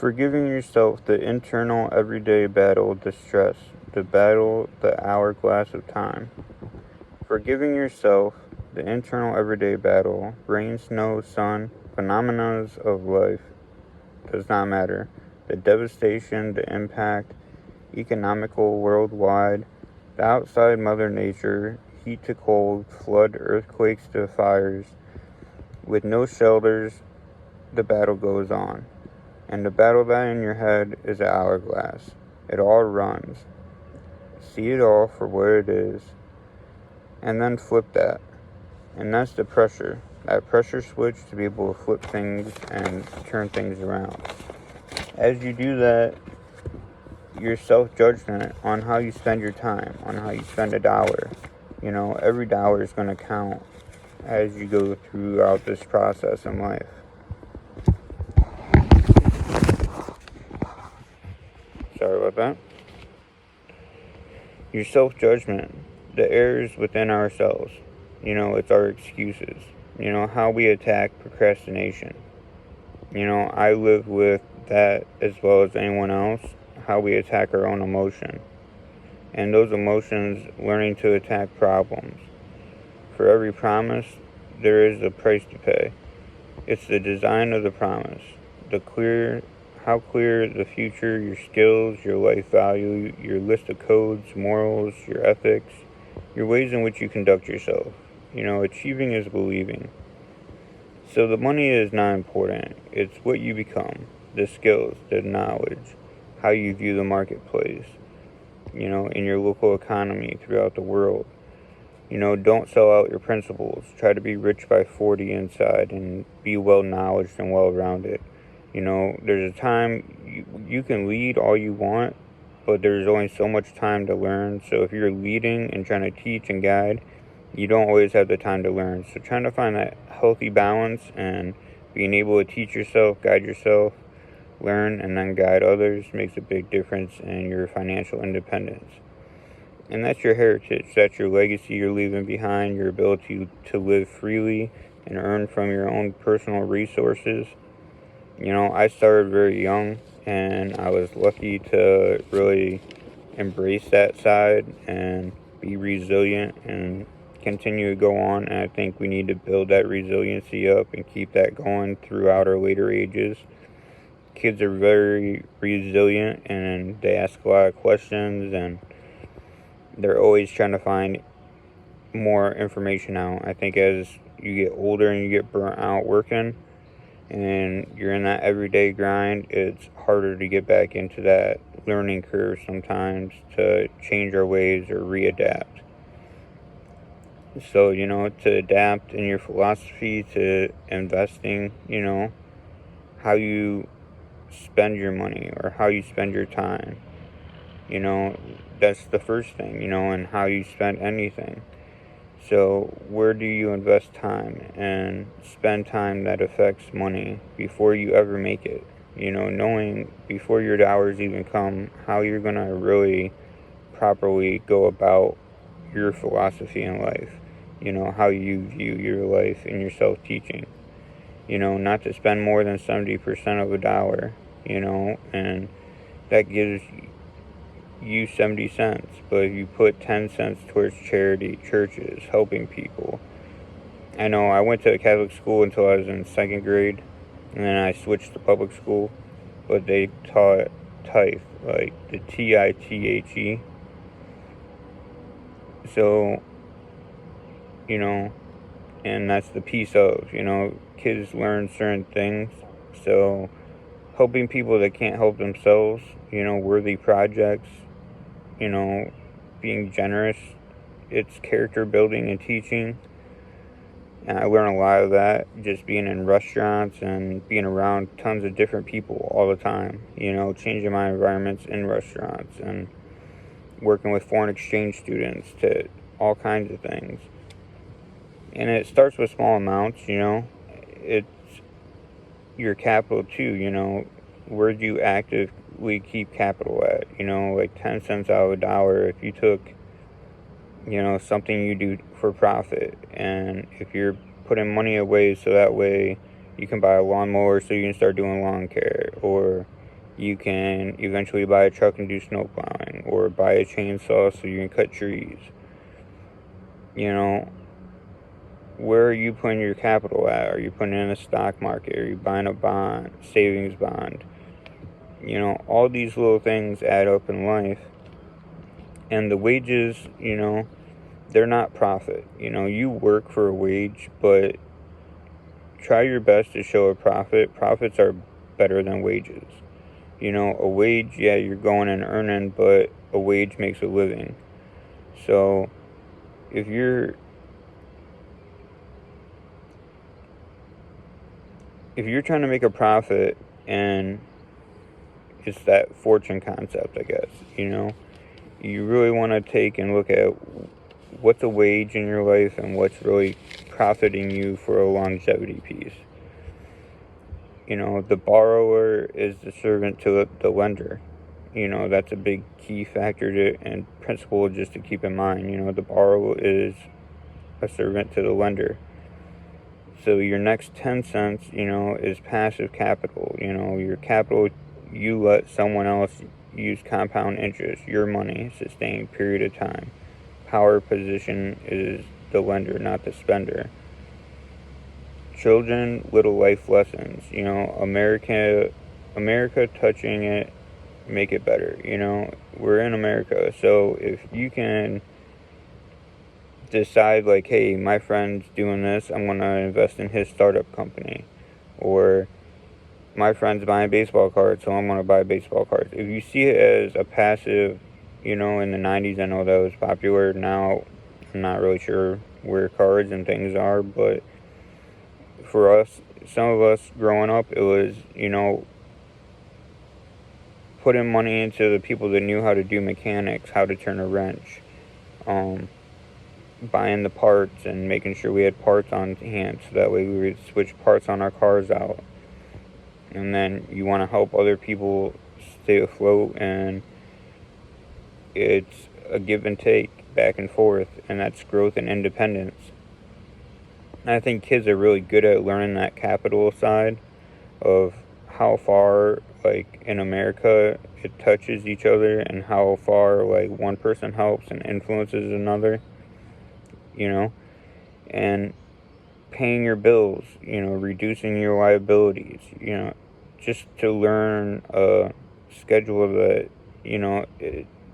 Forgiving yourself the internal everyday battle, the stress, the battle, the hourglass of time. Forgiving yourself the internal everyday battle, rain, snow, sun, phenomena of life, does not matter. The devastation, the impact, economical, worldwide, the outside Mother Nature, heat to cold, flood, earthquakes to fires, with no shelters, the battle goes on. And the battle that in your head is an hourglass. It all runs. See it all for what it is, and then flip that. And that's the pressure. That pressure switch to be able to flip things and turn things around. As you do that, your self-judgment on how you spend your time, on how you spend a dollar. Every dollar is going to count as you go throughout this process in life. Sorry about that. Your self-judgment, the errors within ourselves. It's our excuses. How we attack procrastination. I live with that as well as anyone else, how we attack our own emotion. And those emotions, learning to attack problems. For every promise, there is a price to pay. It's the design of the promise, how clear the future, your skills, your life value, your list of codes, morals, your ethics, your ways in which you conduct yourself. Achieving is believing. So the money is not important. It's what you become, the skills, the knowledge, how you view the marketplace, in your local economy throughout the world. Don't sell out your principles. Try to be rich by 40 inside and be well-knowledged and well-rounded. There's a time you can lead all you want, but there's only so much time to learn. So if you're leading and trying to teach and guide, you don't always have the time to learn. So trying to find that healthy balance and being able to teach yourself, guide yourself, learn, and then guide others makes a big difference in your financial independence. And that's your heritage. That's your legacy you're leaving behind, your ability to live freely and earn from your own personal resources. I started very young, and I was lucky to really embrace that side and be resilient and continue to go on. And I think we need to build that resiliency up and keep that going throughout our later ages. Kids are very resilient, and they ask a lot of questions, and they're always trying to find more information out. I think as you get older and you get burnt out working and you're in that everyday grind, it's harder to get back into that learning curve sometimes to change our ways or readapt. So, to adapt in your philosophy to investing, how you spend your money or how you spend your time. That's the first thing, and how you spend anything. So where do you invest time and spend time that affects money before you ever make it? Knowing before your hours even come how you're going to really properly go about your philosophy in life. How you view your life and your self-teaching. Not to spend more than 70% of a dollar, and that gives you 70 cents, but if you put 10 cents towards charity, churches, helping people. I know I went to a Catholic school until I was in second grade, and then I switched to public school, but they taught tithe, like the TITHE. So, and that's the piece of, kids learn certain things. So, helping people that can't help themselves, worthy projects, being generous. It's character building and teaching. And I learn a lot of that just being in restaurants and being around tons of different people all the time. Changing my environments in restaurants and working with foreign exchange students to all kinds of things. And it starts with small amounts, It's your capital too, Where do you actively keep capital at? Like 10 cents out of a dollar if you took, something you do for profit. And if you're putting money away so that way you can buy a lawnmower so you can start doing lawn care, or You can eventually buy a truck and do snow plowing, or buy a chainsaw so you can cut trees. You know, where are you putting your capital at? Are you putting it in the stock market? Are you buying a bond, savings bond? You know, all these little things add up in life. And the wages, they're not profit. You work for a wage, but try your best to show a profit. Profits are better than wages. A wage, yeah, you're going and earning, but a wage makes a living. So if you're trying to make a profit, and it's that fortune concept, I guess, you really want to take and look at what's a wage in your life and what's really profiting you for a longevity piece. The borrower is the servant to the lender. That's a big key factor and principle just to keep in mind. The borrower is a servant to the lender. So your next 10 cents, is passive capital. Your capital, you let someone else use compound interest, your money, sustained period of time. Power position is the lender, not the spender. Children, little life lessons. America touching it, make it better. We're in America, so if you can decide, like, hey, my friend's doing this, I'm going to invest in his startup company. Or my friend's buying baseball cards, so I'm going to buy baseball cards. If you see it as a passive, in the 90s, I know that was popular. Now, I'm not really sure where cards and things are, but for us, some of us growing up, it was, putting money into the people that knew how to do mechanics, how to turn a wrench, buying the parts and making sure we had parts on hand, so that way we would switch parts on our cars out. And then you want to help other people stay afloat, and it's a give and take, back and forth, and that's growth and independence. And I think kids are really good at learning that capital side of how far, like, in America, it touches each other, and how far, like, one person helps and influences another, and paying your bills, reducing your liabilities, just to learn a schedule that,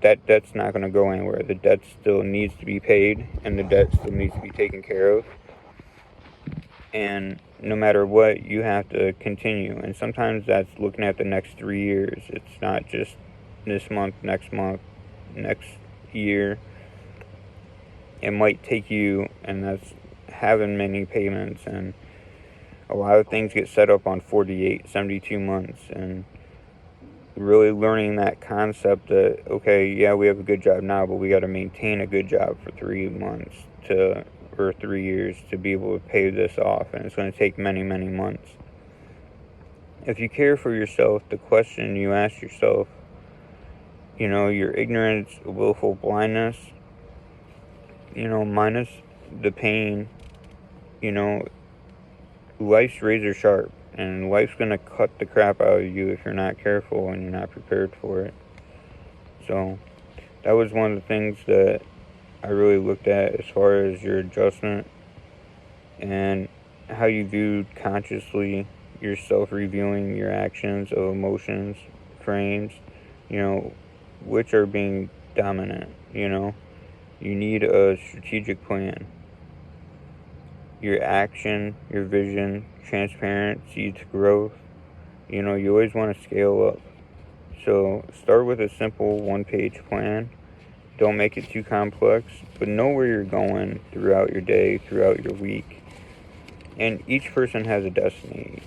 that debt's not going to go anywhere. The debt still needs to be paid, and the debt still needs to be taken care of. And no matter what, you have to continue. And sometimes that's looking at the next 3 years. It's not just this month, next year. It might take you, and that's having many payments, and a lot of things get set up on 48, 72 months, and really learning that concept that, okay, yeah, we have a good job now, but we got to maintain a good job for 3 months or 3 years to be able to pay this off, and it's going to take many, many months. If you care for yourself, the question you ask yourself, your ignorance, willful blindness, minus the pain, life's razor sharp, and life's going to cut the crap out of you if you're not careful and you're not prepared for it. So that was one of the things that I really looked at as far as your adjustment and how you viewed consciously your self-reviewing your actions of emotions, frames, which are being dominant. You need a strategic plan. Your action, your vision, transparency to growth. You always want to scale up. So start with a simple one-page plan. Don't make it too complex, but know where you're going throughout your day, throughout your week. And each person has a destiny,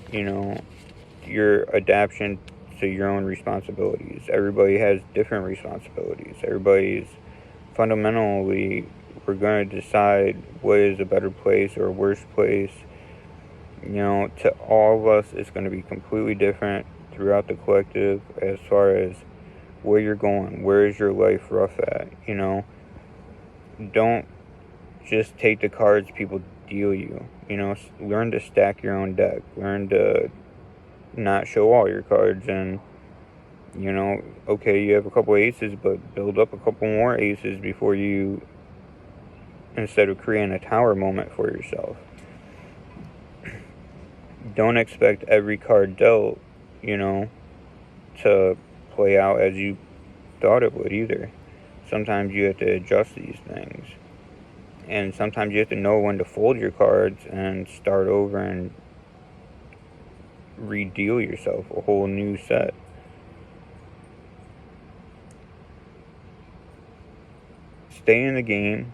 your adaptation to your own responsibilities. Everybody has different responsibilities. Everybody's fundamentally, we're going to decide what is a better place or a worse place. To all of us, it's going to be completely different throughout the collective as far as where you're going. Where is your life rough at? Don't just take the cards people deal you. Learn to stack your own deck. Learn to not show all your cards, and You know, okay, you have a couple aces, but build up a couple more aces before you, instead of creating a tower moment for yourself. Don't expect every card dealt, you know, to play out as you thought it would either. Sometimes you have to adjust these things. And sometimes you have to know when to fold your cards and start over and redeal yourself a whole new set. Stay in the game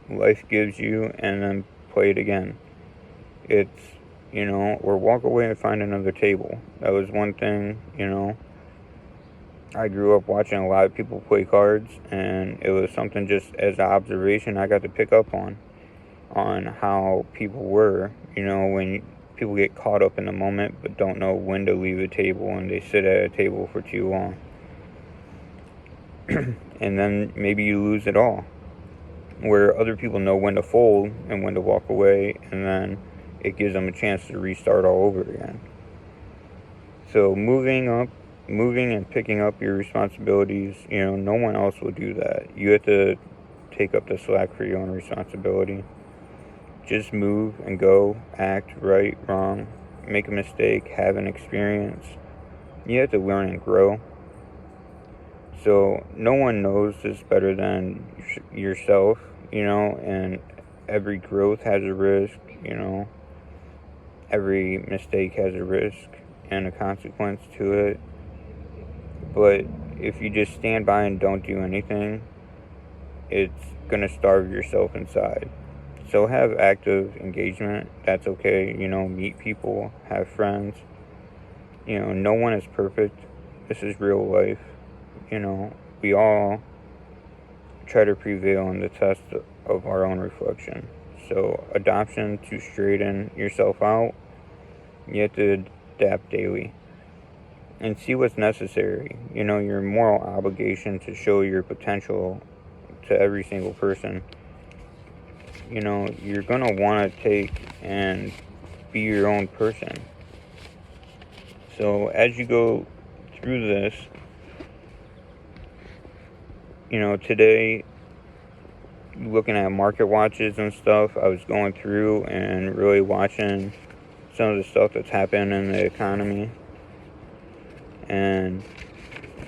life gives you and then play it again. It's, or walk away and find another table. That was one thing, I grew up watching a lot of people play cards, and it was something just as an observation I got to pick up on how people were, when people get caught up in the moment but don't know when to leave a table and they sit at a table for too long. And then maybe you lose it all. Where other people know when to fold and when to walk away, and then it gives them a chance to restart all over again. So moving and picking up your responsibilities, no one else will do that. You have to take up the slack for your own responsibility. Just move and go, act right, wrong, make a mistake, have an experience. You have to learn and grow. So no one knows this better than yourself, and every growth has a risk, every mistake has a risk and a consequence to it. But if you just stand by and don't do anything, it's going to starve yourself inside. So have active engagement. That's okay. Meet people, have friends. No one is perfect. This is real life. We all try to prevail in the test of our own reflection. So adoption to straighten yourself out, you have to adapt daily and see what's necessary. Your moral obligation to show your potential to every single person. You're gonna want to take and be your own person. So as you go through this, today, looking at market watches and stuff, I was going through and really watching some of the stuff that's happened in the economy. And,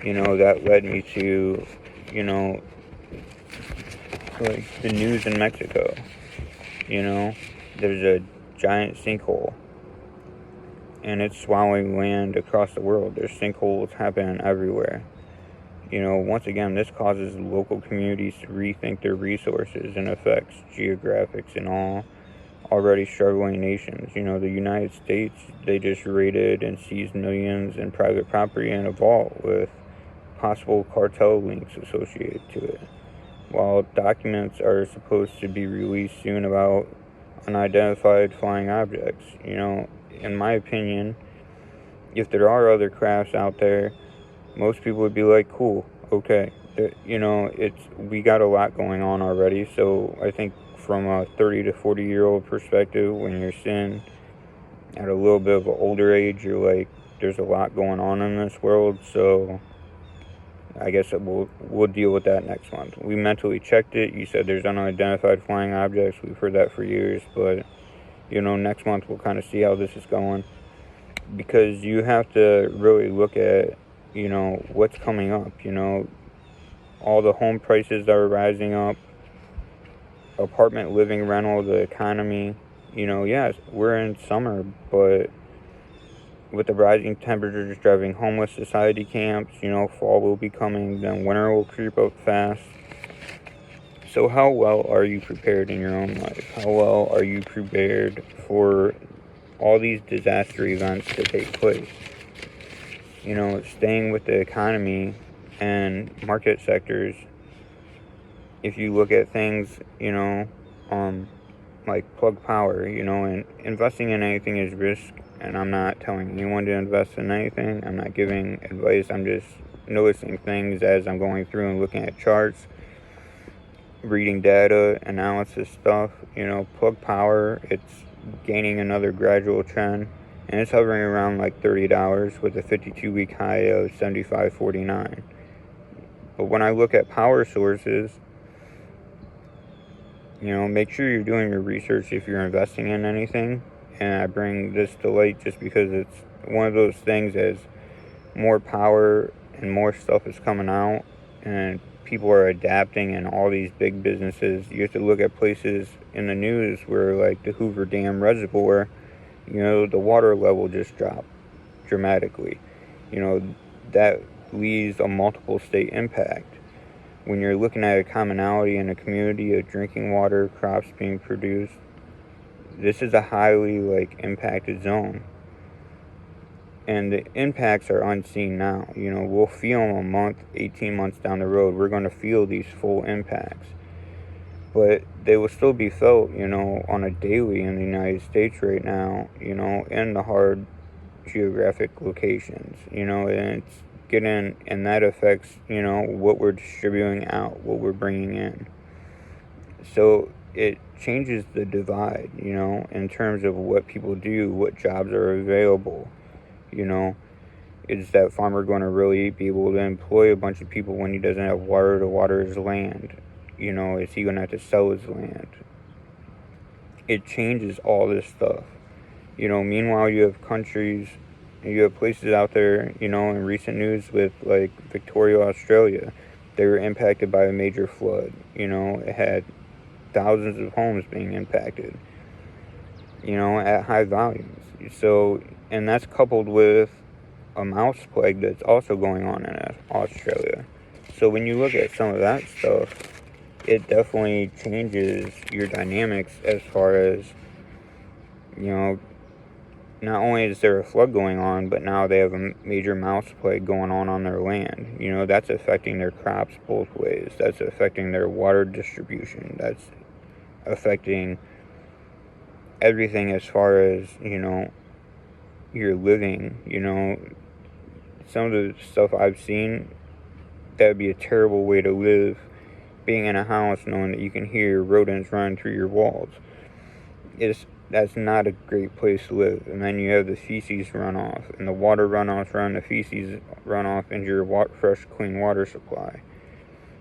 that led me to, like the news in Mexico. There's a giant sinkhole, and it's swallowing land across the world. There's sinkholes happening everywhere. Once again, this causes local communities to rethink their resources and affects geographics in all already struggling nations. The United States, they just raided and seized millions in private property in a vault with possible cartel links associated to it. While documents are supposed to be released soon about unidentified flying objects, in my opinion, if there are other crafts out there, most people would be like, cool, okay. We got a lot going on already, so I think from a 30 to 40-year-old perspective, when you're sitting at a little bit of an older age, you're like, there's a lot going on in this world, so I guess we'll deal with that next month. We mentally checked it. You said there's unidentified flying objects. We've heard that for years, but, next month we'll kind of see how this is going, because you have to really look at, what's coming up, all the home prices that are rising up, apartment living rental, the economy. Yes, we're in summer, but with the rising temperatures driving homeless society camps, fall will be coming, then winter will creep up fast. So how well are you prepared in your own life? How well are you prepared for all these disaster events to take place? Staying with the economy and market sectors, if you look at things, like Plug Power, and investing in anything is risk, and I'm not telling anyone to invest in anything. I'm not giving advice. I'm just noticing things as I'm going through and looking at charts, reading data, analysis stuff. Plug Power, it's gaining another gradual trend. and it's hovering around like $30 with a 52-week high of 75.49. But when I look at power sources, make sure you're doing your research if you're investing in anything. And I bring this to light just because it's one of those things as more power and more stuff is coming out and people are adapting, and all these big businesses, you have to look at places in the news where like the Hoover Dam reservoir, the water level just dropped dramatically. That leaves a multiple state impact. When you're looking at a commonality in a community of drinking water, crops being produced, this is a highly impacted zone. And the impacts are unseen now. We'll feel them a month, 18 months down the road. We're going to feel these full impacts. But they will still be felt, on a daily in the United States right now, in the hard geographic locations, and it's and that affects, what we're distributing out, what we're bringing in. So it changes the divide, in terms of what people do, what jobs are available. Is that farmer going to really be able to employ a bunch of people when he doesn't have water to water his land? Is he going to have to sell his land? It changes all this stuff. Meanwhile, you have places out there, in recent news with Victoria, Australia. They were impacted by a major flood. It had thousands of homes being impacted, at high volumes. So, and that's coupled with a mouse plague that's also going on in Australia. So when you look at some of that stuff, it definitely changes your dynamics as far as, not only is there a flood going on, but now they have a major mouse plague going on their land. That's affecting their crops both ways. That's affecting their water distribution. That's affecting everything as far as, your living. Some of the stuff I've seen, that would be a terrible way to live, being in a house knowing that you can hear rodents running through your walls. That's not a great place to live. And then you have the feces runoff, and the water runoff run the feces runoff into your fresh, clean water supply.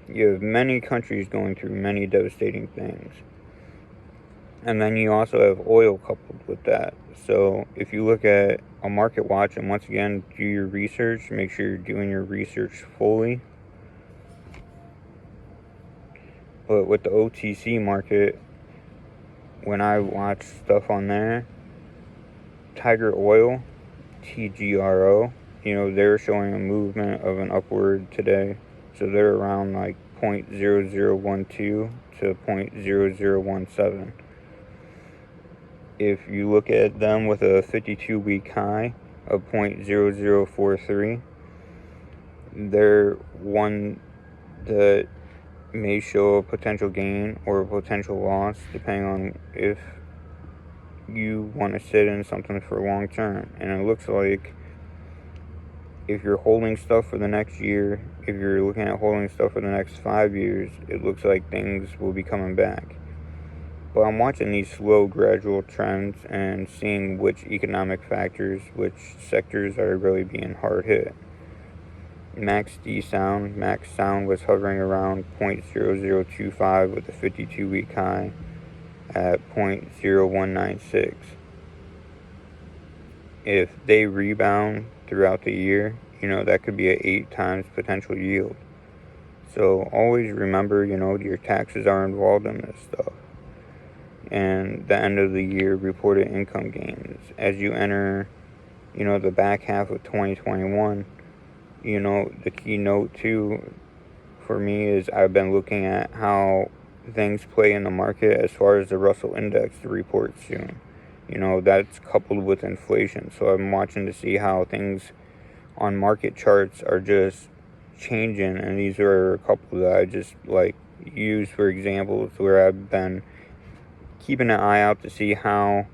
You have many countries going through many devastating things. And then you also have oil coupled with that. So if you look at a market watch, and once again, do your research, make sure you're doing your research fully. But with the OTC market, when I watch stuff on there, Tiger Oil, TGRO, they're showing a movement of an upward today. So they're around 0.0012 to 0.0017. If you look at them with a 52-week high of 0.0043, they're one that may show a potential gain or a potential loss, depending on if you want to sit in something for long term. And it looks like if you're holding stuff for the next year, if you're looking at holding stuff for the next 5 years, it looks like things will be coming back. But I'm watching these slow, gradual trends and seeing which economic factors, which sectors are really being hard hit. Max sound was hovering around 0.0025 with a 52-week high at 0.0196. If they rebound throughout the year, that could be an 8 times potential yield. So always remember, your taxes are involved in this stuff. And the end of the year reported income gains. As you enter, the back half of 2021, the keynote too for me is I've been looking at how things play in the market as far as the Russell Index to report soon. That's coupled with inflation. So I'm watching to see how things on market charts are just changing. And these are a couple that I just use for examples where I've been keeping an eye out to see how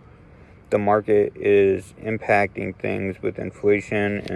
the market is impacting things with inflation and